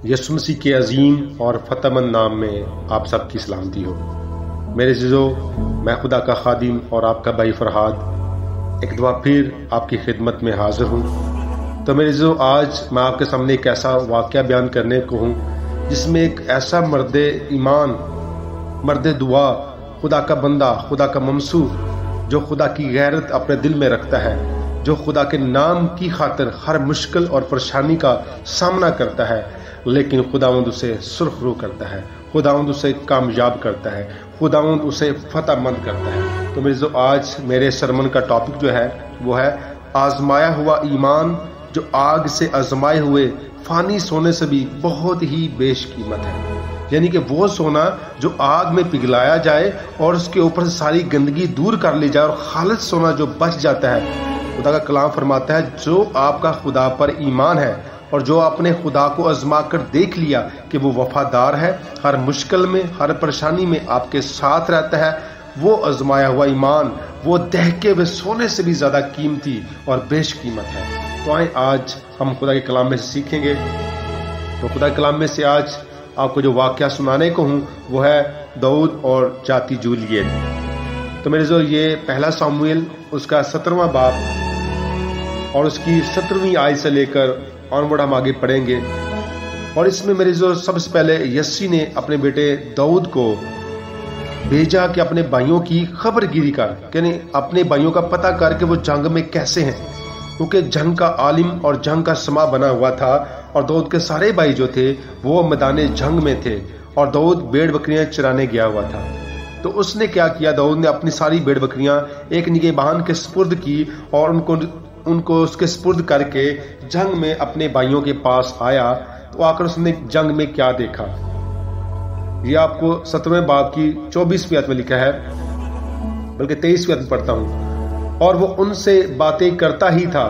यीशु मसीह के अजीम और फतेहमंद नाम में आप सबकी सलामती हो। मेरे अज़ीज़ो, मैं खुदा का खादिम और आपका भाई फरहाद एक दफ़ा फिर आपकी खिदमत में हाजिर हूँ। तो मेरे अज़ीज़ो, आज मैं आपके सामने एक ऐसा वाक़या बयान करने को हूँ जिसमें एक ऐसा मर्द ईमान, मर्द दुआ, खुदा का बंदा, खुदा का ममसू, जो खुदा की गैरत अपने दिल में रखता है, जो खुदा के नाम की खातिर हर मुश्किल और परेशानी का सामना करता है, लेकिन खुदावंद उसे सुरखरू करता है, खुदावंद उसे कामयाब करता है, खुदावंद उसे फतेहमंद करता है। तो मेरे जो आज मेरे सरमन का टॉपिक जो है वो है आजमाया हुआ ईमान, जो आग से आजमाए हुए फानी सोने से भी बहुत ही बेशकीमत है। यानी कि वो सोना जो आग में पिघलाया जाए और उसके ऊपर से सारी गंदगी दूर कर ली जाए और खालिस सोना जो बच जाता है। खुदा का कलाम फरमाता है, जो आपका खुदा पर ईमान है और जो आपने खुदा को आजमा कर देख लिया कि वो वफादार है, हर मुश्किल में, हर परेशानी में आपके साथ रहता है, वो आजमाया हुआ ईमान वो दहके हुए सोने से भी ज्यादा कीमती और बेशकीमत है। तो आए आज हम खुदा के कलाम में से सीखेंगे। तो खुदा के कलाम में से आज आपको जो वाकया सुनाने को हूँ वो है दाऊद और जाती जूलियत। तो मेरे जो ये पहला सामुएल उसका 17वां बाब और उसकी 17वीं आयत से लेकर ऑनवर्ड हम आगे पढ़ेंगे। और इसमें मेरे जो सबसे पहले यस्सी ने अपने बेटे दाऊद को भेजा कि अपने भाइयों की खबरगिरी कर, यानी अपने भाइयों का पता करके वो जंग में कैसे हैं, क्योंकि जंग का आलिम और जंग का समा बना हुआ था और दाऊद के सारे भाई जो थे वो मैदान जंग में थे और दाऊद भेड़ बकरियां चराने गया हुआ था। तो उसने क्या किया, दाऊद ने अपनी सारी भेड़ बकरियां एक निगहबान के सुपुर्द की और उनको उसके सुपुर्द करके जंग में अपने भाइयों के पास आया। तो आकर उसने जंग में क्या देखा, ये आपको 17वें बाब की 24वीं आयत में लिखा है, बल्कि 23वीं आयत में पढ़ता हूं। और वो उनसे बातें करता ही था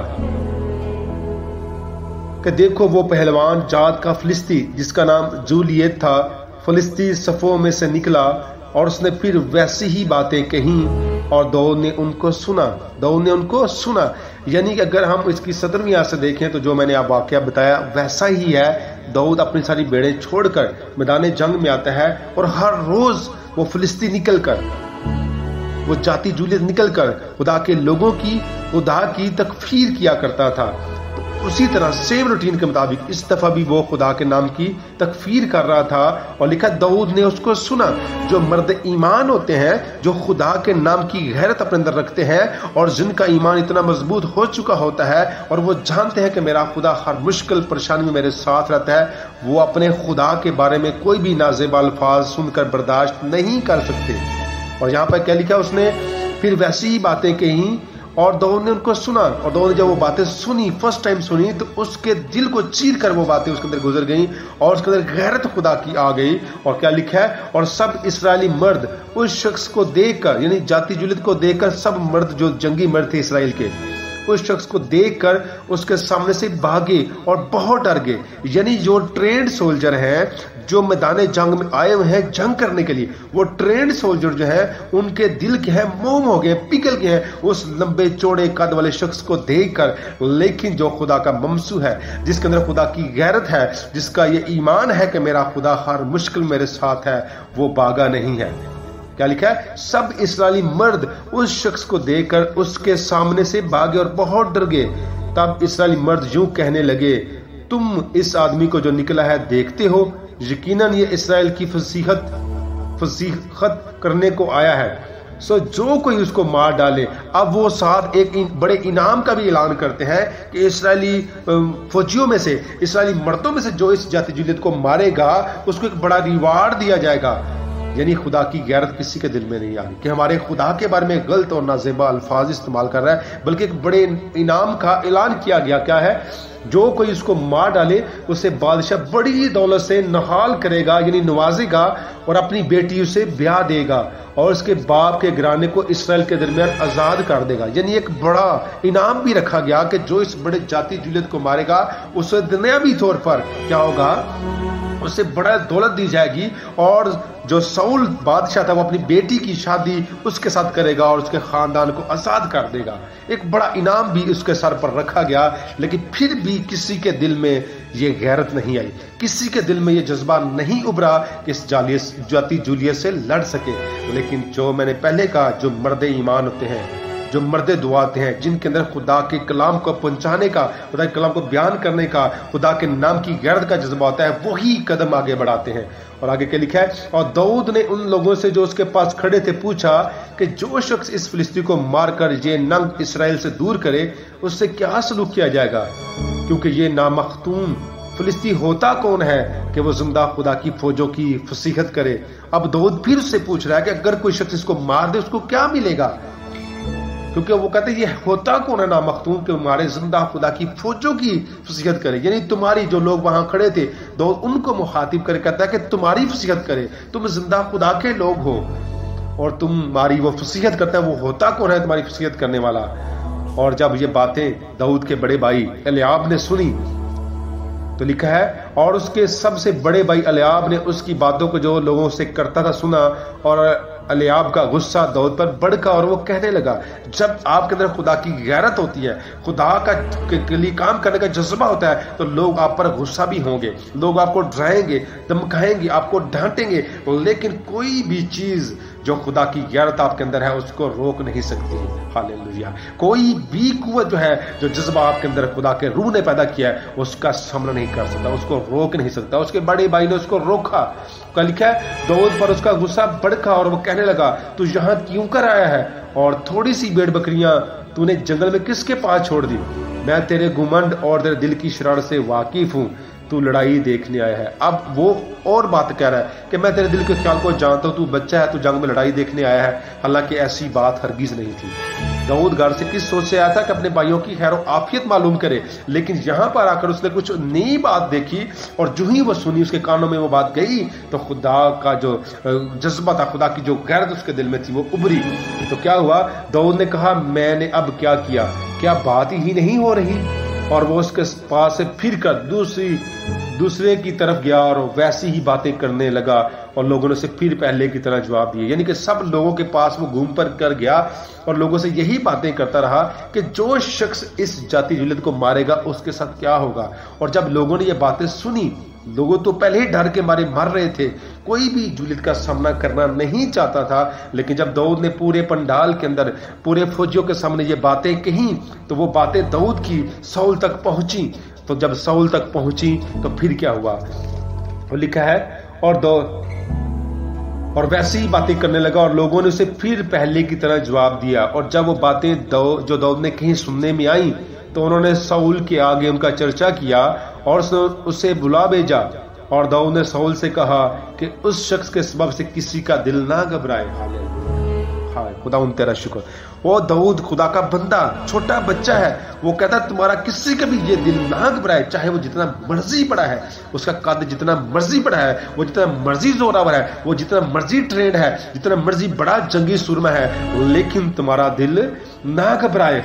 कि देखो वो पहलवान जात का फिलिस्ती जिसका नाम जूलियत था, फिलिस्ती सफों में से निकला और उसने फिर वैसी ही बातें कही और दाऊद ने उनको सुना। यानी कि अगर हम इसकी 17वीं आयत से देखें तो जो मैंने आप वाकया बताया वैसा ही है। दाऊद अपनी सारी भेड़ें छोड़कर मैदान जंग में आता है और हर रोज वो फिलिस्ती निकलकर, वो जाती जूलियत निकलकर खुदा के लोगों की, खुदा की तकफीर किया करता था। तो उसी तरह सेम रूटीन के मुताबिक इस दफा भी वो खुदा के नाम की तकफीर कर रहा था। और लिखा दाऊद ने उसको सुना। जो मर्द ईमान होते हैं, जो खुदा के नाम की गैरत अपने अंदर रखते हैं और जिनका ईमान इतना मजबूत हो चुका होता है और वो जानते हैं कि मेरा खुदा हर मुश्किल परेशानी में मेरे साथ रहता है, वो अपने खुदा के बारे में कोई भी नाज़ेब अल्फाज सुनकर बर्दाश्त नहीं कर सकते। और यहाँ पर क्या लिखा, उसने फिर वैसी ही बातें कही और दाऊद ने उनको सुना। और दाऊद ने जब वो बातें सुनी, फर्स्ट टाइम सुनी, तो उसके दिल को चीर कर वो बातें उसके अंदर गुजर गई और उसके अंदर गैरत खुदा की आ गई। और क्या लिखा है, और सब इस्राएली मर्द उस शख्स को देखकर, यानी जाती जूलियत को देखकर, सब मर्द जो जंगी मर्द थे इसराइल के, उस शख्स को देखकर उसके सामने से भागे और बहुत डर गए। यानी जो ट्रेंड सोल्जर हैं, जो मैदान जंग में आए हुए हैं जंग करने के लिए, वो ट्रेंड सोल्जर जो है उनके दिल के हैं मोम हो गए, पिघल गए हैं उस लंबे चौड़े कद वाले शख्स को देखकर। लेकिन जो खुदा का ममसू है, जिसके अंदर खुदा की गैरत है, जिसका ये ईमान है कि मेरा खुदा हर मुश्किल मेरे साथ है, वो भागा नहीं है। क्या लिखा है, सब इस्राएली मर्द उस शख्स को देखकर उसके सामने से भागे और बहुत डर गए। तब इस्राएली मर्द यूं कहने लगे, तुम इस आदमी को जो निकला है देखते हो, यकीनन ये इस्राएल की फसीहत करने को आया है। सो जो कोई उसको मार डाले। अब वो साथ एक बड़े इनाम का भी ऐलान करते हैं कि इस्राएली फौजियों में से, इस्राएली मर्दों में से जो इस जाती जूलियत को मारेगा उसको एक बड़ा रिवार्ड दिया जाएगा। यानी खुदा की गैरत किसी के दिल में नहीं आ रही कि हमारे खुदा के बारे में गलत और नाजेबा अल्फाज इस्तेमाल कर रहा है, बल्कि एक बड़े इनाम का ऐलान किया गया। क्या है, जो कोई उसको मार डाले उसे बादशाह बड़ी दौलत से नहाल करेगा, यानी नवाजेगा, और अपनी बेटी उसे ब्याह देगा और उसके बाप के घराने को इसराइल के दरमियान आजाद कर देगा। यानी एक बड़ा इनाम भी रखा गया कि जो इस बड़े जाती जूलियत को मारेगा उसे दुनियावी तौर पर क्या होगा, उसे बड़ा दौलत दी जाएगी, और जो साउल बादशाह था वो अपनी बेटी की शादी उसके साथ करेगा और उसके खानदान को आजाद कर देगा। एक बड़ा इनाम भी उसके सर पर रखा गया, लेकिन फिर भी किसी के दिल में ये गैरत नहीं आई, किसी के दिल में ये जज्बा नहीं उभरा कि इस जाति जूलियत से लड़ सके। लेकिन जो मैंने पहले कहा, जो मर्दे ईमान होते हैं, जो मर्दे दुआ आते हैं, जिनके अंदर खुदा के कलाम को पहुंचाने का, खुदा के कलाम को बयान करने का, खुदा के नाम की गैरत का जज्बा होता है, वही कदम आगे बढ़ाते हैं। और आगे क्या लिखा है, और दाऊद ने उन लोगों से जो उसके पास खड़े थे पूछा कि जो शख्स इस फिलिस्ती को मारकर ये नंग इसराइल से दूर करे उससे क्या सलूक किया जाएगा, क्योंकि ये नामख्तून फिलिस्ती होता कौन है कि वो जिंदा खुदा की फौजों की फसीहत करे। अब दाऊद फिर उससे पूछ रहा है कि अगर कोई शख्स इसको मार दे उसको क्या मिलेगा, क्योंकि वो कहते हैं ये होता कौन है नामख्तून के मारे जिंदा खुदा की फौजों की फसीहत करे। यानी तुम्हारी जो लोग वहां खड़े थे, दो उनको मुखातिब कर कहता है कि तुम्हारी फसीहत करे, तुम जिंदा खुदा के लोग हो और तुम्हारी वो फसीहत करता है, वो होता कौन है तुम्हारी फसीहत करने वाला। और जब ये बातें दाऊद के बड़े भाई एलियाब ने सुनी तो लिखा है, और उसके सबसे बड़े भाई एलियाब ने उसकी बातों को जो लोगों से करता था सुना, और एलियाब का गुस्सा दाऊद पर भड़का और वो कहने लगा, जब आपके अंदर खुदा की गैरत होती है, खुदा के लिए काम करने का जज्बा होता है, तो लोग आप पर गुस्सा भी होंगे, लोग आपको डराएंगे, धमकाएंगे, आपको डांटेंगे, लेकिन कोई भी चीज जो खुदा की गैरत आपके अंदर है उसको रोक नहीं सकती। हालेलुया। कोई भी कुव्वत जो है, जो जज्बा आपके अंदर खुदा के रूह ने पैदा किया है, उसका सामना नहीं कर सकता, उसको रोक नहीं सकता। उसके बड़े भाई ने उसको रोका। क्या लिखा है, दाऊद पर उसका गुस्सा भड़का और वो कहने लगा, तू यहाँ क्यों कर आया है, और थोड़ी सी भेड़ बकरियां तूने जंगल में किसके पास छोड़ दी। मैं तेरे घुमंड और तेरे दिल की शरारत से वाकिफ हूँ, तू लड़ाई देखने आया है। अब वो और बात कह रहा है कि मैं तेरे दिल के ख्याल को जानता हूं, तू बच्चा है, तू जंग में लड़ाई देखने आया है। हालांकि ऐसी बात हरगिज नहीं थी। दाऊद घर से किस सोच से आया था कि अपने भाइयों की खैर आफियत मालूम करे, लेकिन यहां पर आकर उसने कुछ नई बात देखी, और जो ही वो सुनी उसके कानों में वो बात गई तो खुदा का जो जज्बा था, खुदा की जो गैरत उसके दिल में थी वो उभरी। तो क्या हुआ, दाऊद ने कहा, मैंने अब क्या किया, क्या बात ही नहीं हो रही। और वो उसके पास से फिर कर दूसरे की तरफ गया और वैसी ही बातें करने लगा, और लोगों ने उसे फिर पहले की तरह जवाब दिए। यानी कि सब लोगों के पास वो घूम पर कर गया और लोगों से यही बातें करता रहा कि जो शख्स इस जाति जुलियत को मारेगा उसके साथ क्या होगा। और जब लोगों ने ये बातें सुनी, लोगों तो पहले ही डर के मारे मर रहे थे, कोई भी जूलियत का सामना करना नहीं चाहता था। लेकिन जब दाऊद ने पूरे पंडाल के अंदर पूरे फौजियों के सामने ये बातें कही, तो वो बातें दाऊद की साउल तक पहुंची। तो जब साउल तक पहुंची तो फिर क्या हुआ, वो लिखा है, और वैसी ही बातें करने लगा और लोगों ने उसे फिर पहले की तरह जवाब दिया। और जब वो बातें जो दाऊद ने कहीं सुनने में आई तो उन्होंने साउल के आगे उनका चर्चा किया और उसे बुला भेजा। और दाऊद ने साउल से कहा कि उस शख्स के सबब से किसी का दिल ना घबराए। हाँ, खुदा उन तेरा शुक्र। वो दाऊद खुदा का बंदा, छोटा बच्चा है, वो कहता तुम्हारा किसी का भी ये दिल ना घबराए, चाहे वो जितना मर्जी बड़ा है, उसका कद जितना मर्जी बड़ा है, वो जितना मर्जी जोरावर है, वो जितना मर्जी ट्रेंड है, जितना मर्जी बड़ा जंगी सुरमा है, लेकिन तुम्हारा दिल ना घबराए।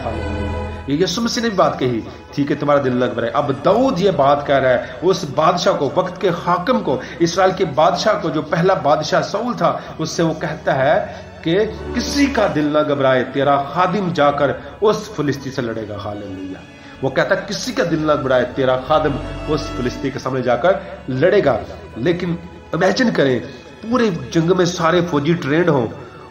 ये यीशु मसीह ने भी बात कही थी कि तुम्हारा दिल न घबराए। अब दाऊद ये बात कह रहा है उस बादशाह को, वक्त के हाकिम को, इस्राएल के बादशाह को, जो पहला बादशाह साउल था, उससे वो कहता है कि किसी का दिल न घबराए, तेरा खादिम जाकर उस फिलिस्ती से लड़ेगा। हालेलुया। वो कहता है किसी का दिल न घबराए, तेरा खादिम उस फिलिस्ती के सामने जाकर लड़ेगा। लेकिन इमेजिन करें, पूरे जंग में सारे फौजी ट्रेंड हों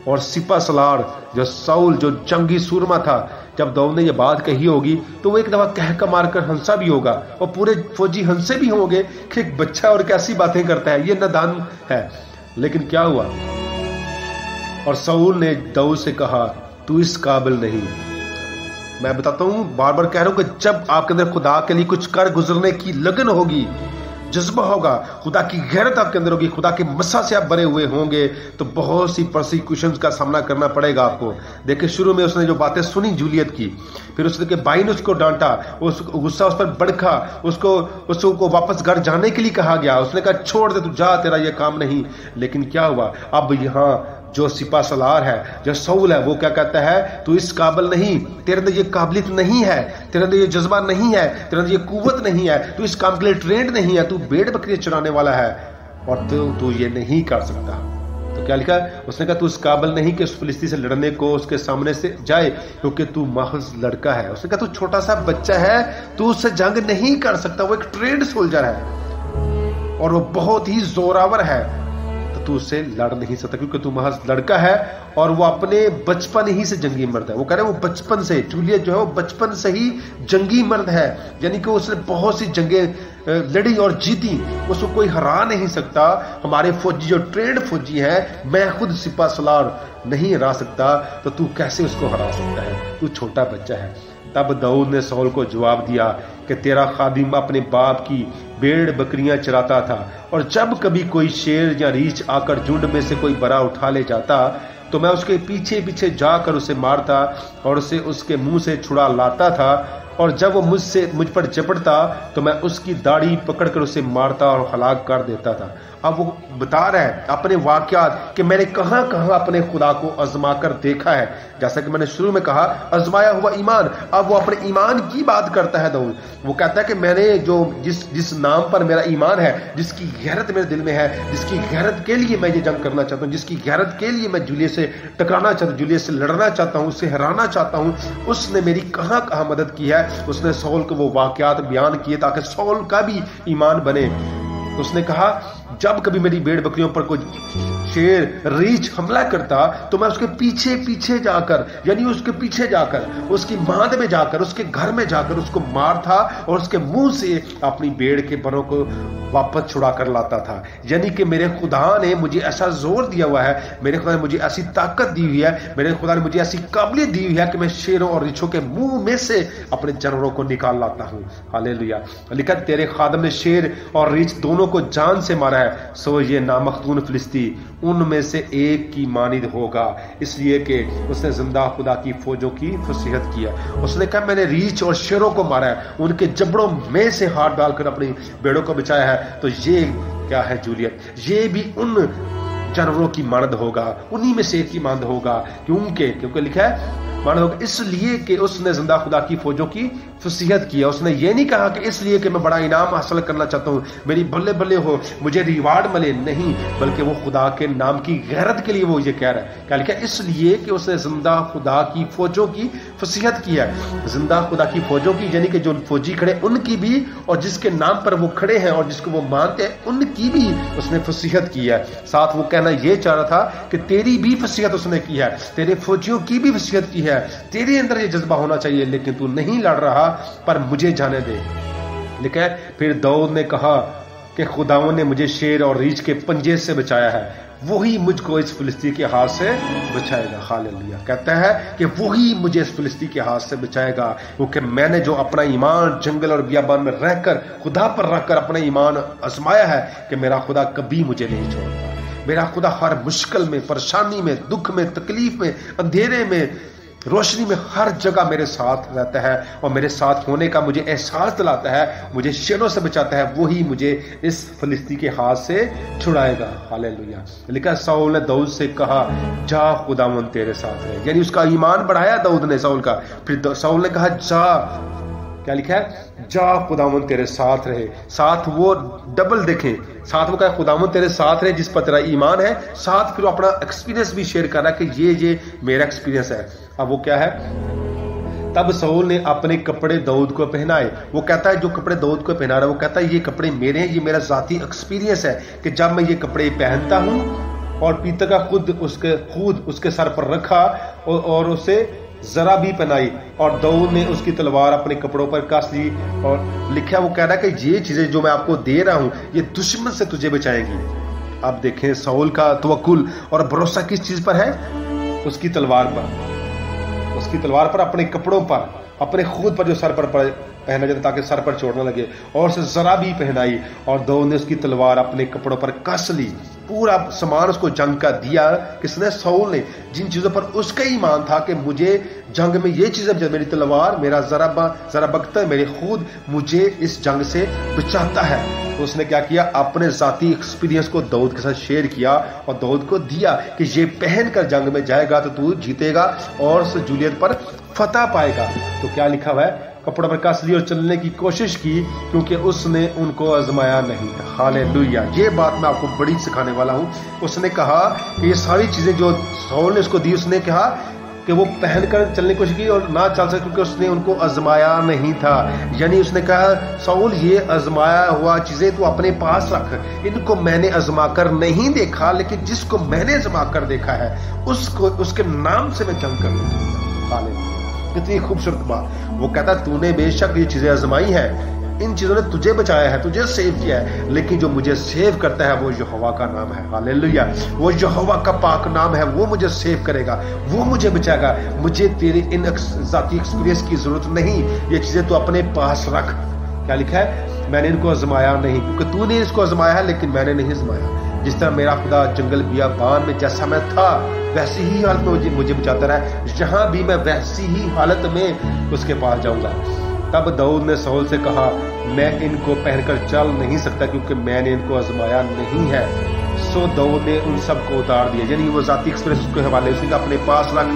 और सिपा सलार जो साउल जो जंगी सूरमा था, जब दाऊद ने ये बात कही होगी तो वो एक दफा कहका मारकर हंसा भी होगा और पूरे फौजी हंसे भी होंगे कि एक बच्चा और कैसी बातें करता है, ये नादान है। लेकिन क्या हुआ, और साउल ने दाऊद से कहा तू इस काबिल नहीं। मैं बताता हूं, बार बार कह रहा हूं कि जब आपके अंदर खुदा के लिए कुछ कर गुजरने की लगन होगी, जज्बा होगा, खुदा की गैरत आपके अंदर होगी, खुदा के मसा से आप भरे हुए होंगे, तो बहुत सी परसिक्यूशंस का सामना करना पड़ेगा आपको। देखिए, शुरू में उसने जो बातें सुनी जूलियत की, फिर उसके भाई ने उसको डांटा, गुस्सा उस पर भड़का, उसको वापस घर जाने के लिए कहा गया। उसने कहा छोड़ दे, तू जा, तेरा ये काम नहीं। लेकिन क्या हुआ, अब यहाँ जो सिपा सलार है, जो सऊल है, वो क्या कहता है, तू इस काबिल नहीं, तेरे अंदर ये काबिलियत नहीं है, तेरे अंदर ये जज्बा नहीं है, तेरे अंदर ये कुव्वत नहीं है, तू इस काम के लिए ट्रेंड नहीं है, तू भेड़ बकरियां चराने वाला है और तू ये नहीं कर सकता। तो क्या लिखा, उसने कहा तू इस काबिल नहीं कि उस फिलिस्ती से लड़ने को उसके सामने से जाए, क्योंकि तू महज लड़का है। उसने कहा तू छोटा सा बच्चा है, तू उससे जंग नहीं कर सकता, वो एक ट्रेंड सोल्जर है और वो बहुत ही जोरावर है, तो तू उससे लड़ नहीं सकता क्योंकि तू महज लड़का है। और वो अपने बचपन ही से जंगी मर्द है। वो कह रहे हैं वो बचपन से, जूलियट जो है वो बचपन से ही जंगी मर्द है, यानी कि उसने बहुत सी जंगें लड़ी और जीती, उसको कोई हरा नहीं सकता। हमारे फौजी जो ट्रेंड फौजी है, मैं खुद सिपा सलार नहीं हरा सकता, तो तू कैसे उसको हरा सकता है, तू छोटा बच्चा है। तब दाऊद ने शाऊल को जवाब दिया कि तेरा खादिम अपने बाप की भेड़ बकरियां चराता था, और जब कभी कोई शेर या रीछ आकर झुंड में से कोई बरा उठा ले जाता तो मैं उसके पीछे पीछे जाकर उसे मारता और उसे उसके मुंह से छुड़ा लाता था, और जब वो मुझ पर झपटता तो मैं उसकी दाढ़ी पकड़कर उसे मारता और हलाक कर देता था। अब वो बता रहा है अपने वाकयात कि मैंने कहां कहां अपने खुदा को आजमा कर देखा है। जैसा कि मैंने शुरू में कहा, आजमाया हुआ ईमान। अब वो अपने ईमान की बात करता है दाऊद। वो कहता है कि मैंने जो जिस नाम पर मेरा ईमान है, जिसकी गैरत मेरे दिल में है, जिसकी गैरत के लिए मैं ये जंग करना चाहता हूँ, जिसकी गैरत के लिए मैं जूलियट से टकराना चाहता हूँ, जूलियट से लड़ना चाहता हूँ, उसे हराना चाहता हूँ, उसने मेरी कहां कहां मदद की है। उसने शाऊल को वो वाकयात बयान किए ताकि शाऊल का भी ईमान बने। उसने कहा जब कभी मेरी भेड़ बकरियों पर कोई शेर रीछ हमला करता तो मैं उसके पीछे पीछे जाकर, यानी उसके पीछे जाकर, उसकी मांद में जाकर, उसके घर में जाकर उसको मारता और उसके मुंह से अपनी भेड़ के बरों को वापस छुड़ा कर लाता था। यानी कि मेरे खुदा ने मुझे ऐसा जोर दिया हुआ है, मेरे खुदा ने मुझे ऐसी ताकत दी हुई है, मेरे खुदा ने मुझे ऐसी काबिलियत दी हुई है कि मैं शेरों और रीछों के मुंह में से अपने जानवरों को निकाल लाता हूं। हालेलुया। लिखा तेरे खादम ने शेर और रीछ दोनों को जान से मारा है, सो ये नामख्तून फिलिस्ती उनमें से एक की मानिद होगा, इसलिए कि उसने जिंदा खुदा की फौजों की फसीहत किया। उसने कहा मैंने रीछ और शेरों को मारा है, उनके जबड़ों में से हाथ डालकर अपनी भेड़ों को बचाया है। तो ये क्या है जूलियट, ये भी उन जानवरों की मानद होगा, उन्हीं में से एक की मानद होगा। क्योंकि लिखा है मानद होगा इसलिए कि उसने जिंदा खुदा की फौजों की फसीहत किया। उसने ये नहीं कहा कि इसलिए कि मैं बड़ा इनाम हासिल करना चाहता हूं, मेरी बल्ले बल्ले हो, मुझे रिवार्ड मिले, नहीं, बल्कि वो खुदा के नाम की गैरत के लिए वो ये कह रहा है। क्या लिखा, इसलिए कि उसने जिंदा खुदा की फौजों की फसीहत किया। जिंदा खुदा की फौजों की, यानी कि जो फौजी खड़े उनकी भी, और जिसके नाम पर वो खड़े हैं और जिसको वो मानते हैं उनकी भी उसने फसीहत की है। साथ वो कहना ये चाह रहा था कि तेरी भी फसीहत उसने की है, तेरे फौजियों की भी फसीहत की है। तेरे अंदर ये जज्बा होना चाहिए, लेकिन तू नहीं लड़ रहा, पर मुझे जाने दे। लिखा है फिर दाऊद ने कहा कि खुदावंद ने मुझे शेर और रीछ के पंजे से बचाया है, वही मुझको इस फिलिस्ती के हाथ से बचाएगा। हालेलुया। कहता है कि वही मुझे इस फिलिस्ती के हाथ से बचाएगा, क्योंकि मैंने जो अपना ईमान जंगल और बियाबान में रहकर खुदा पर रखकर अपना ईमान आजमाया है कि मेरा खुदा कभी मुझे नहीं छोड़ता। मेरा खुदा हर मुश्किल में, परेशानी में, दुख में, तकलीफ में, अंधेरे में, रोशनी में, हर जगह मेरे साथ रहता है और मेरे साथ होने का मुझे एहसास दिलाता है, मुझे शेरों से बचाता है। वही मुझे इस फिलिस्ती के हाथ से छुड़ाएगा। हालेलुया। लिखा शाऊल ने दाऊद से कहा जा खुदावंद तेरे साथ है, यानी उसका ईमान बढ़ाया दाऊद ने शाऊल का। फिर शाऊल ने कहा जा, क्या लिखा है, जा खुदावंद तेरे साथ रहे। साथ वो डबल देखें, साथ वो कहा खुदावंद तेरे साथ रहे जिस पर तेरा ईमान है, साथ फिर अपना एक्सपीरियंस भी शेयर कर रहा है कि ये मेरा एक्सपीरियंस है। अब वो क्या है, तब शाऊल ने अपने कपड़े दाऊद को पहनाए। वो कहता है जो कपड़े दाऊद को पहना रहा है, वो कहता है ये कपड़े मेरे हैं, ये मेरा जाती एक्सपीरियंस है कि जब मैं ये कपड़े पहनता हूं, और पीतल का खुद उसके सर पर रखा और उसे जरा भी पहनाई, और दाऊद ने उसकी तलवार अपने कपड़ों पर कस ली। और लिखा, वो कह रहा है कि ये चीजें जो मैं आपको दे रहा हूं ये दुश्मन से तुझे बचाएंगी। अब देखें शाऊल का तवक्कुल और भरोसा किस चीज पर है, उसकी तलवार पर, उसकी तलवार पर, अपने कपड़ों पर, अपने खुद पर जो सर पर पहना जाता ताकि सर पर चोट न लगे, और उसे जरा भी पहनाई, और दाऊद ने उसकी तलवार अपने कपड़ों पर कस ली। पूरा सामान उसको जंग का दिया। किसने? साउल ने। जिन चीजों पर उसका ईमान था कि मुझे जंग में ये चीजें, मेरी तलवार, मेरा जरा बख्तर, मेरे खुद मुझे इस जंग से बचाता है, तो उसने क्या किया? अपने जाती एक्सपीरियंस को दाऊद के साथ शेयर किया और दाऊद को दिया कि ये पहन कर जंग में जाएगा तो तू जीतेगा और उस जूलियत पर फतह पाएगा। तो क्या लिखा हुआ है? कपड़ों पर कस ली और चलने की कोशिश की, क्योंकि उसने उनको आजमाया नहीं। हालेलुया। ये बात मैं आपको बड़ी सिखाने वाला हूं। उसने कहा कि ये सारी चीजें जो साउल ने उसको दी, उसने कहा कि वो पहनकर चलने की कोशिश की और ना चल सके क्योंकि उसने उनको आजमाया नहीं था। यानी उसने कहा, साउल ये आजमाया हुआ चीजें तू अपने पास रख, इनको मैंने आजमा कर नहीं देखा, लेकिन जिसको मैंने आजमा कर देखा है उसको, उसके नाम से मैं जंग कर लूंगा। हालेलुया। कितनी खूबसूरत बात। वो कहता, तूने बेशक ये चीजें आजमाई है, इन चीजों ने तुझे बचाया है, तुझे सेव किया है, लेकिन जो मुझे सेव करता है वो यहोवा का नाम है। हालेलुया। वो यहोवा का पाक नाम है, वो मुझे सेव करेगा, वो मुझे बचाएगा। मुझे तेरी इन जाती एक्सपीरियंस की जरूरत नहीं, ये चीजें तू अपने पास रख। क्या लिखा है? मैंने इनको आजमाया नहीं, क्योंकि तूने इसको आजमाया है लेकिन मैंने नहीं आजमाया। जिस तरह मेरा खुदा जंगल बियाबान में जैसा मैं था वैसी ही हालत में मुझे बचाता रहा, जहां भी मैं वैसी ही हालत में उसके पास जाऊंगा। तब दाऊद ने साउल से कहा, मैं इनको पहनकर चल नहीं सकता क्योंकि मैंने इनको आजमाया नहीं है। सो दाऊद ने उन सबको उतार दिया। यानी वो जाती एक्सप्रेस के हवाले से अपने पास रख,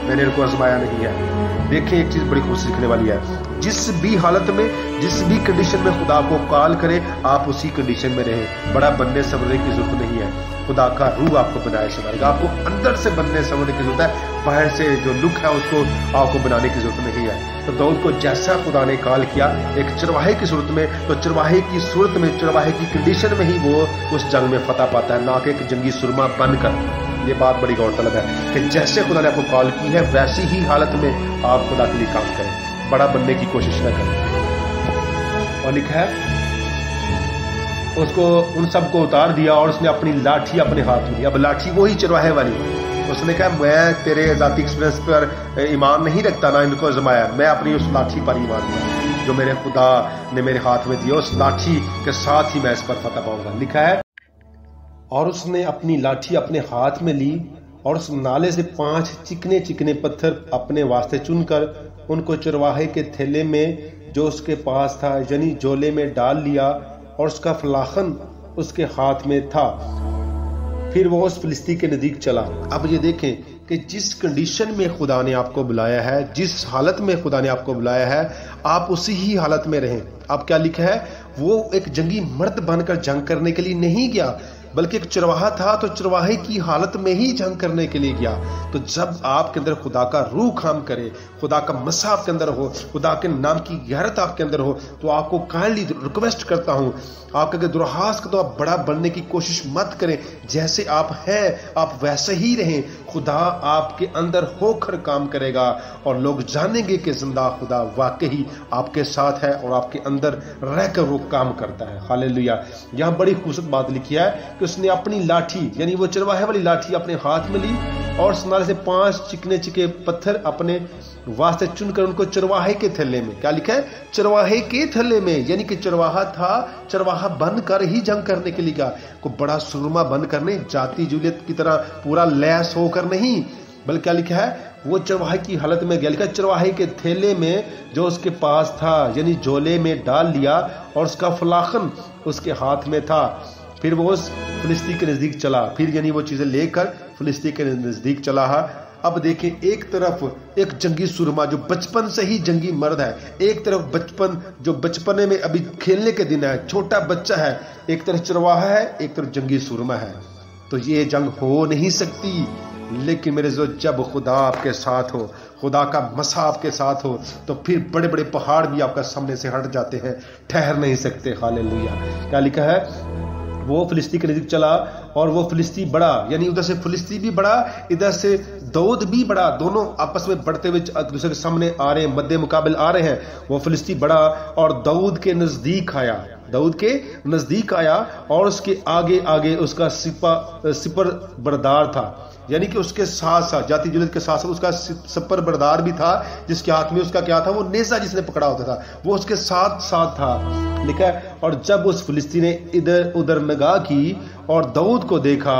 मैंने इनको आजमाया नहीं है। देखिए एक चीज बड़ी खुशी सीखने वाली है, जिस भी हालत में, जिस भी कंडीशन में खुदा को कॉल करे, आप उसी कंडीशन में रहें। बड़ा बनने संवरने की जरूरत नहीं है, खुदा का रूह आपको बनाए संवारेगा। आपको अंदर से बनने संवरने की जरूरत है, बाहर से जो लुक है उसको आपको बनाने की जरूरत नहीं है। तो दाऊद को जैसा खुदा ने कॉल किया एक चरवाहे की सूरत में, तो चरवाहे की सूरत में, चरवाहे की कंडीशन में ही वो उस जंग में फतह पाता है, ना कि एक जंगी सुरमा बनकर। ये बात बड़ी गौरतलब है कि जैसे खुदा ने आपको कॉल की है वैसी ही हालत में आप खुदा के लिए काम करें, बड़ा बनने की कोशिश न करें। और लिखा है, उसको उन सबको उतार दिया और उसने अपनी लाठी अपने हाथ में ली। अब लाठी वही चरवाहे वाली। उसने कहा, मैं तेरे जाती एक्सपीरियंस पर ईमान नहीं रखता, ना इनको आजमाया, मैं अपनी उस लाठी पर ईमान रखता जो मेरे खुदा ने मेरे हाथ में दिया, उस लाठी के साथ ही मैं इस पर फतह पाऊंगा। लिखा है, और उसने अपनी लाठी अपने हाथ में ली और उस नाले से 5 चिकने चिकने पत्थर अपने वास्ते चुनकर उनको चरवाहे के थैले में जो उसके पास था, यानी झोले में डाल लिया, और उसका फलाखन उसके हाथ में था। फिर वो उस फिलिस्ती के नजदीक चला। अब ये देखें कि जिस कंडीशन में खुदा ने आपको बुलाया है, जिस हालत में खुदा ने आपको बुलाया है, आप उसी ही हालत में रहें। अब क्या लिखा है, वो एक जंगी मर्द बनकर जंग करने के लिए नहीं गया, बल्कि एक चरवाहा था, तो चरवाहे की हालत में ही जंग करने के लिए गया। तो जब आपके अंदर खुदा का रूह काम करे, खुदा का मसा आपके अंदर हो, खुदा के नाम की गैरत आपके अंदर हो, तो आपको काइंडली रिक्वेस्ट करता हूं, आपका अगर दुराहास का तो आप बड़ा बनने की कोशिश मत करें। जैसे आप हैं आप वैसे ही रहें। खुदा आपके अंदर होकर काम करेगा और लोग जानेंगे कि जिंदा खुदा वाकई आपके साथ है और आपके अंदर रहकर वो काम करता है। हालेलुया। यहाँ बड़ी खूबसूरत बात लिखी है कि उसने अपनी लाठी, यानी वो चरवाहे वाली लाठी अपने हाथ में ली और उस नाले से 5 चिकने चिके पत्थर अपने वास्ते चुनकर उनको चरवाहे के थैले में, क्या लिखा है, चरवाहे के थैले में, यानी कि चरवाहा था, चरवाहा बनकर ही जंग करने के लिए गया। को बड़ा सुरमा बन करने, जाती जूलियत की तरह पूरा लैस होकर नहीं, बल्कि क्या लिखा है, वो चरवाहे की हालत में गया। लिखा चरवाहे के थैले में जो उसके पास था, यानी झोले में डाल लिया, और उसका फलाखन उसके हाथ में था। फिर वो उस फिलिस्ती के नजदीक चला, फिर यानी वो चीजें लेकर फिलिस्ती के नजदीक चला। अब देखें, एक तरफ एक जंगी सुरमा जो बचपन से ही जंगी मर्द है, एक तरफ बचपन जो बचपने में अभी खेलने के दिन है, छोटा बच्चा है, एक तरफ चरवाहा है, एक तरफ जंगी सुरमा है। तो ये जंग हो नहीं सकती। लेकिन मेरे जो जब खुदा आपके साथ हो, खुदा का मसा आपके साथ हो, तो फिर बड़े बड़े पहाड़ भी आपका सामने से हट जाते हैं, ठहर नहीं सकते। हालेलुया। क्या लिखा है, वो फिलिस्ती के नजदीक चला और वो फिलिस्ती बड़ा, यानी उधर से फिलिस्ती भी बड़ा, इधर से दाऊद भी बड़ा, दोनों आपस में बढ़ते हुए एक दूसरे के सामने आ रहे हैं, मध्य मुकाबले आ रहे हैं। वो फिलिस्ती बड़ा और दाऊद के नजदीक आया, दाऊद के नजदीक आया और उसके आगे आगे उसका सिपर बरदार था, यानी कि उसके साथ साथ जाति जुलत के साथ साथ उसका सपर बरदार भी था, जिसके हाथ में उसका क्या था, वो नेजा जिसने पकड़ा होता था, वो उसके साथ साथ था। लिखा है, और जब उस फिलिस्तीन ने इधर उधर निगाह की और दाऊद को देखा,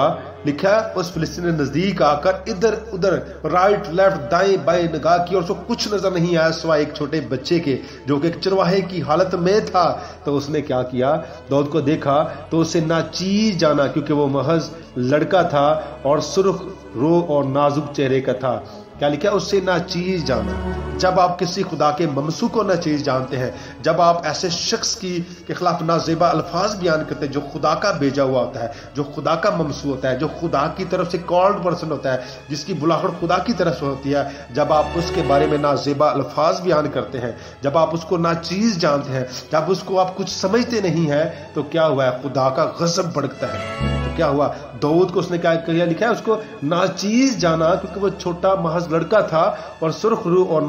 लिखा है उस फिलिस्तीन ने नजदीक आकर इधर उधर राइट लेफ्ट दाएं बाएं निगाह की और उसको कुछ नजर नहीं आया सिवाय एक छोटे बच्चे के जो कि एक चरवाहे की हालत में था। तो उसने क्या किया, दाऊद को देखा तो उसे नाचीज जाना, क्योंकि वो महज लड़का था और सुर्ख रो और नाजुक चेहरे का था। क्या लिखा, उससे नाचीज जाना। जब आप किसी खुदा के ममसू को नाचीज जानते हैं, जब आप ऐसे शख्स के खिलाफ नाजेबा अल्फाज बयान करते हैं जो खुदा का भेजा हुआ होता है, जो खुदा का ममसू होता है, जो खुदा की तरफ से कॉल्ड पर्सन होता है, जिसकी बुलाहट खुदा की तरफ से होती है, जब आप उसके बारे में नाजेबा अल्फाज बयान करते हैं, जब आप उसको नाचीज जानते हैं, जब उसको आप कुछ समझते नहीं है, तो क्या हुआ है, खुदा का गजब भड़कता है। तो क्या हुआ, दाऊद को उसने क्या किया, लिखा है उसको नाचीज जाना, क्योंकि वो छोटा महज लड़का था और सुर्ख रू और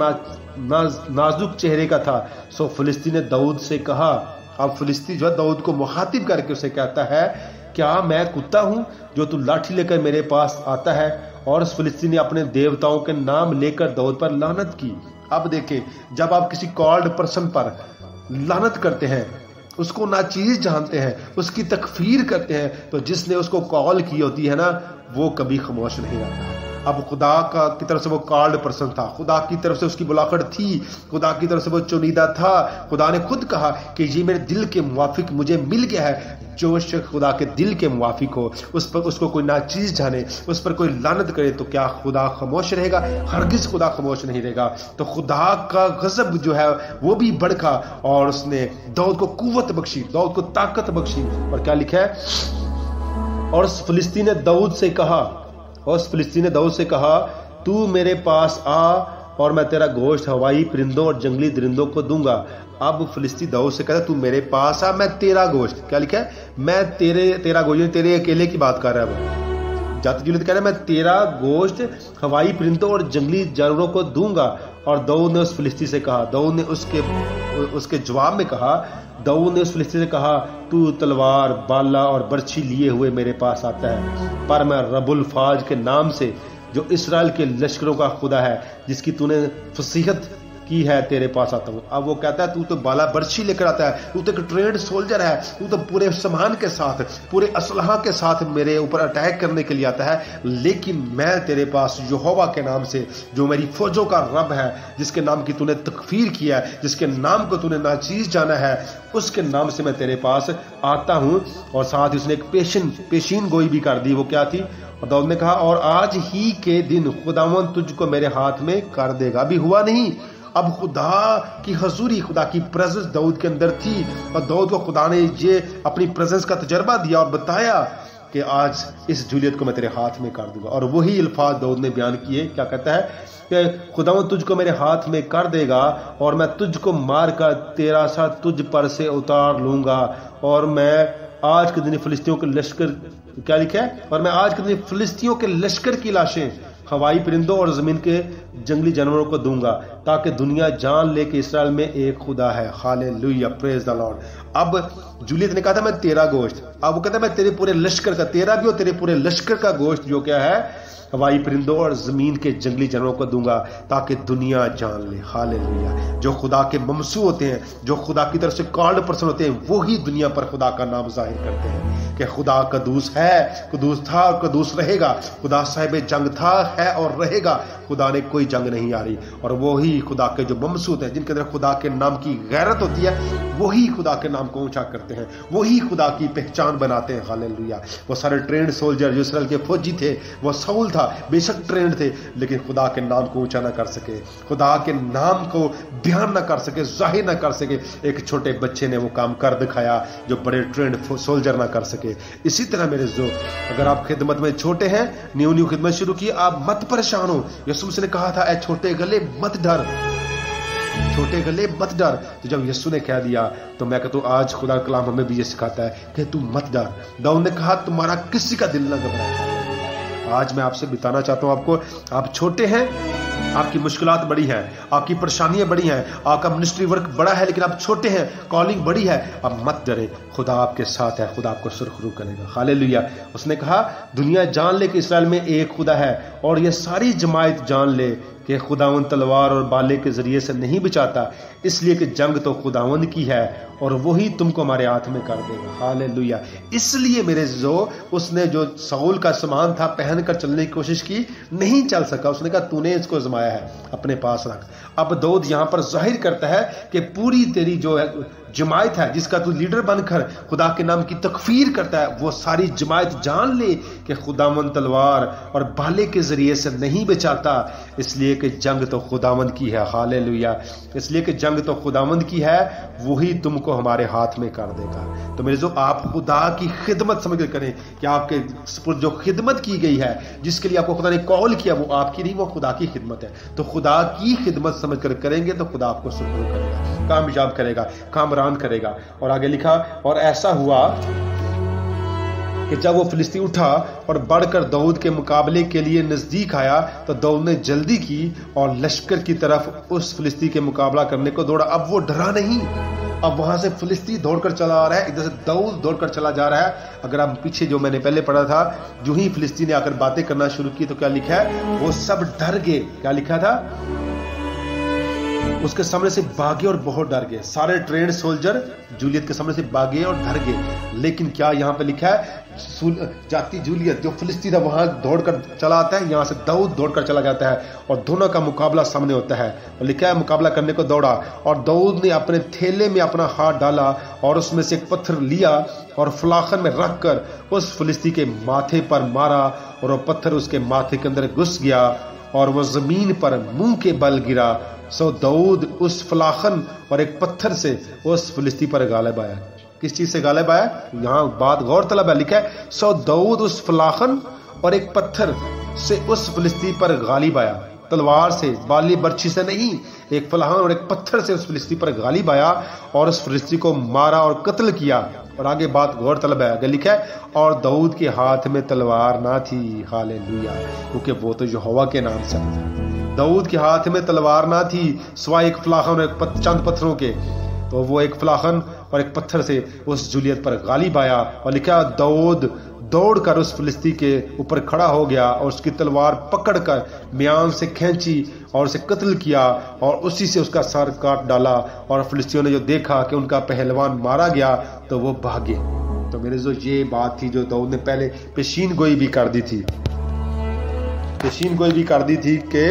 नाजुक चेहरे का था। सो फिलिस्तीन ने दाऊद से कहा, अब फिलिस्ती जो है दाऊद को मुखातिब करके उसे कहता है, क्या मैं कुत्ता हूं जो तू लाठी लेकर मेरे पास आता है। और उस फिलिस्तीन ने अपने देवताओं के नाम लेकर दाऊद पर लानत की। अब देखें, जब आप किसी कॉल्ड पर्सन पर लानत करते हैं, उसको नाचीज जानते हैं, उसकी तकफीर करते हैं, तो जिसने उसको कॉल की होती है ना, वो कभी खामोश नहीं रहता। अब खुदा की तरफ से वो कॉल्ड पर्सन था, खुदा की तरफ से उसकी बुलाहट थी, खुदा की तरफ से वो चुनीदा था। खुदा ने खुद कहा कि ये मेरे दिल के मुवाफिक मुझे मिल गया है। जो शख्स खुदा के दिल के मुवाफिक हो, उस पर उसको कोई नाचीज जाने, उस पर कोई लानत करे, तो क्या खुदा खामोश रहेगा? हरगिज खुदा खामोश नहीं रहेगा। तो खुदा का गजब जो है वो भी भड़का और उसने दाऊद को कुव्वत बख्शी, दाऊद को ताकत बख्शी। और क्या लिखा है, और उस फिलिस्तीन ने दाऊद से कहा, तू मेरे पास आ और मैं तेरा गोश्त हवाई परिंदों और जंगली दरिंदों को दूंगा। अब फिलिस्ती दाऊद से कहता, तू मेरे पास आ, मैं तेरा गोश्त, क्या लिखा है, मैं तेरा गोश्त, तेरे अकेले की बात कर रहा है। जाति जुलत कह रहा है, मैं तेरा गोश्त हवाई परिंदों और जंगली जानवरों को दूंगा। और दाऊद ने उस फिलिस्ती से कहा, दाऊद ने उसके जवाब में कहा, दाऊद ने उस फिलिस्ती से कहा, तू तलवार बाला और बर्छी लिए हुए मेरे पास आता है, पर मैं रब्बुल फाज के नाम से, जो इस्राएल के लश्करों का खुदा है, जिसकी तूने फसीहत की है, तेरे पास आता हूं। अब वो कहता है, तू तो बाला बर्छी लेकर आता है, तू तो एक ट्रेंड सोल्जर है, तू तो पूरे सामान के साथ, पूरे असलहा के साथ मेरे ऊपर अटैक करने के लिए आता है, लेकिन मैं तेरे पास यहोवा के नाम से, जो मेरी फौजों का रब है, जिसके नाम की तूने तकफीर किया है, जिसके नाम को तूने नाचीज जाना है, उसके नाम से मैं तेरे पास आता हूं। और साथ ही उसने एक पेशीन गोई भी कर दी। वो क्या थी? और दाऊद ने कहा, और आज ही के दिन खुदावंद तुझको मेरे हाथ में कर देगा। अभी हुआ नहीं, अब खुदा की हजूरी, खुदा की प्रेजेंस दाऊद के अंदर थी और दाऊद को खुदा ने ये अपनी प्रेजेंस का तजर्बा दिया और बताया कि आज इस जूलियत को मैं तेरे हाथ में कर दूंगा। और वही अल्फाज दाऊद ने बयान किए। क्या कहता है कि खुदावंद तुझको मेरे हाथ में कर देगा और मैं तुझको मार कर तेरा सा तुझ पर से उतार लूंगा, और मैं आज के दिन फिलिस्तियों के लश्कर, क्या लिखा है, और मैं आज के दिन फिलिस्तियों के लश्कर की लाशें हवाई परिंदों और जमीन के जंगली जानवरों को दूंगा, ताकि दुनिया जान ले कि इसराइल में एक खुदा है। Hallelujah, praise the Lord. अब जूलियत ने कहा था, मैं तेरा गोश्त, अब वो कहता है, मैं तेरे पूरे लश्कर का, तेरा भी और तेरे पूरे लश्कर का गोश्त जो क्या है, हवाई परिंदों और जमीन के जंगली जानवरों को दूंगा, ताकि दुनिया जान ले। हालेलुया। जो खुदा के ममसू होते हैं, जो खुदा की तरफ से कॉल्ड पर्सन होते हैं, वो ही दुनिया पर खुदा का नाम जाहिर करते हैं कि खुदा कदूस है, कदूस था और कदूस रहेगा। खुदा साहिब जंग था, है और रहेगा। खुदा ने कोई जंग नहीं आ रही। और वो ही खुदा के जो ममसू होते हैं, जिनके अंदर खुदा के नाम की गैरत होती है, वही खुदा के नाम को ऊंचा करते हैं, वही खुदा की पहचान बनाते हैं। हालेलुया। वो सारे ट्रेंड सोल्जर जो इसराइल के फौजी थे, वो साउल था, बेशक ट्रेंड थे, लेकिन खुदा के नाम को ऊंचा ना कर सके, खुदा के नाम को बयान ना कर सके, जाहिर ना कर सके। एक छोटे बच्चे ने वो काम कर दिखाया जो बड़े ट्रेंड सोल्जर ना कर सके। इसी तरह मेरे जो, अगर आप खिदमत में छोटे हैं, न्यू खिदमत शुरू की, आप मत परेशान हो। यीशु मसीह ने कहा था, ए छोटे गले मत डर, छोटे गले मत डर। तो जब यीशु ने कह दिया, तो मैं कहता हूं आज खुदा का कलाम हमें भी ये सिखाता है कि तू मत डर। दाऊद ने कहा, तुम्हारा किसी का दिल न घबराए। आज मैं आपसे बताना चाहता हूं, आपको, आप छोटे हैं, आपकी मुश्किलात बड़ी हैं, आपकी परेशानियां बड़ी हैं, आपका मिनिस्ट्री वर्क बड़ा है लेकिन आप छोटे हैं, कॉलिंग बड़ी है, अब मत डरे, खुदा आपके साथ है, खुदा आपको सुरखरू करेगा। हालेलुया। उसने कहा दुनिया जान ले कि इस्राएल में एक खुदा है, और ये सारी जमात जान ले कि खुदावंद तलवार और बाले के जरिए से नहीं बचाता, इसलिए कि जंग तो खुदावंद की है और वही तुमको हमारे हाथ में कर देगा। हालेलुया। इसलिए मेरे जो उसने जो साउल का सामान था पहनकर चलने की कोशिश की, नहीं चल सका। उसने कहा तूने इसको जमाया है, अपने पास रख। अब दाऊद यहां पर जाहिर करता है कि पूरी तेरी जो जमात है जिसका तू लीडर बनकर खुदा के नाम की तकफीर करता है, वो सारी जमात जान ले कि खुदावंद तलवार और भाले के जरिए से नहीं बचाता, इसलिए कि जंग तो खुदावंद की है। हालेलुया। इसलिए कि जंग तो खुदावंद की है, वही तुमको हमारे हाथ में कर देगा। तो मेरे जो आप खुदा की खिदमत समझ कर करें कि आपके जो खिदमत की गई है, जिसके लिए आपको खुदा ने कॉल किया, वो आपकी नहीं, वो खुदा की खिदमत है। तो खुदा की खिदमत समझ कर करेंगे तो खुदा आपको सुरखरू करेगा, कामयाब करेगा, कामरान करेगा। और आगे लिखा, और ऐसा हुआ कि जब वो फिलिस्ती उठा और बढ़कर दाऊद के मुकाबले के लिए नजदीक आया, तो दाऊद ने जल्दी की और लश्कर की तरफ उस फिलिस्ती के मुकाबला करने को दौड़ा। अब वो डरा नहीं, अब वहां से फिलिस्ती दौड़कर चला आ रहा है, इधर से दाऊद दौड़कर चला जा रहा है। अगर आप पीछे जो मैंने पहले पढ़ा था, जो ही फिलिस्ती ने आकर बातें करना शुरू की तो क्या लिखा है, वो सब डर गए। क्या लिखा था, उसके सामने से भागे और बहुत डर गए। सारे ट्रेंड सोल्जर जूलियत के सामने से भागे और डर गए। लेकिन क्या यहां पे लिखा है, जाती जूलियत जो फिलिस्ती था वहां दौड़कर चला आता है, यहां से दाऊद दौड़कर चला जाता है और दोनों का मुकाबला सामने होता है। और लिखा है मुकाबला करने को दौड़ा, और दाऊद ने अपने थैले में अपना हाथ डाला और उसमें से एक पत्थर लिया और फलाखन में रखकर उस फिलिस्ती के माथे पर मारा, और वो पत्थर उसके माथे के अंदर घुस गया और वो जमीन पर मुंह के बल गिरा। सो दाऊद उस फलाखन और एक पत्थर से उस फिलिस्ती पर गालिब आया। किस चीज से गालिब आया, यहां बात गौर तलब है। लिखा है सो दाऊद उस फलाखन और एक पत्थर से उस फिलिस्ती पर गालिब आया, तलवार से, बाली बर्छी से नहीं, एक फलाखन और एक पत्थर से उस फिलिस्ती पर गालिब आया और उस फिलिस्ती को मारा और कत्ल किया। और आगे बात गौर तलब है, लिखा है और दाऊद के हाथ में तलवार ना थी। हालेलुया। क्योंकि वो तो यहोवा के नाम से था। दाऊद के हाथ में तलवार ना थी सिवाय एक फलाखन और एक चंद पत्थरों के। तो वो एक फलाखन और एक पत्थर से उस जूलियत पर गालिब आया। और लिखा दाऊद दौड़कर उस फिलिस्ती के ऊपर खड़ा हो गया और उसकी तलवार पकड़कर म्यान से खींची और उसे कत्ल किया और उसी से उसका सर काट डाला। और फिलिस्तियों ने जो देखा कि उनका पहलवान मारा गया तो वो भागे। तो मेरे जो ये बात थी जो दाऊद ने पहले पेशीन गोई भी कर दी थी, पेशीन गोई भी कर दी थी कि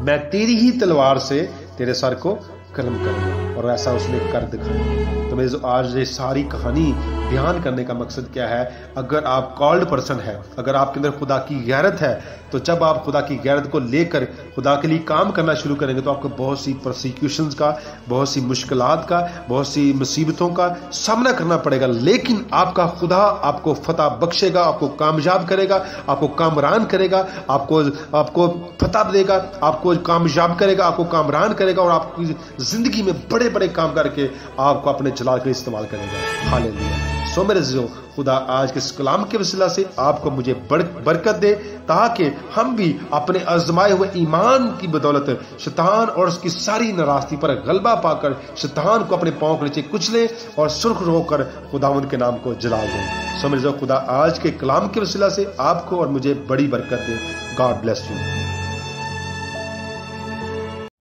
मैं तेरी ही तलवार से तेरे सर को कलम करूंगा, और ऐसा उसने कर दिखाया। तो मेरे जो आज ये सारी कहानी बयान करने का मकसद क्या है, अगर आप कॉल्ड पर्सन है, अगर आपके अंदर खुदा की गैरत है, तो जब आप खुदा की गैरत को लेकर खुदा के लिए काम करना शुरू करेंगे तो आपको बहुत सी प्रोसिक्यूशंस का, बहुत सी मुश्किलात का, बहुत सी मुसीबतों का सामना करना पड़ेगा। लेकिन आपका खुदा आपको फतह बख्शेगा, आपको कामयाब करेगा, आपको कामरान करेगा, आपको फतह देगा, आपको कामयाब करेगा, आपको कामरान करेगा, और आपकी जिंदगी में बड़े बड़े काम करके आपको अपने जलाल के लिए इस्तेमाल करेगा। हालेलुया। सो मेरे अज़ीज़ों, खुदा आज के इस कलाम के वसीला से आपको मुझे बरकत दे, ताकि हम भी अपने आजमाए हुए ईमान की बदौलत शैतान और उसकी सारी नाराजगी पर गलबा पाकर शैतान को अपने पांव के नीचे कुचले और सुरखरू होकर खुदावंद के नाम को जला दें। सो मेरे अज़ीज़ों, खुदा आज के कलाम के वसीला से आपको और मुझे बड़ी बरकत दे। God bless you.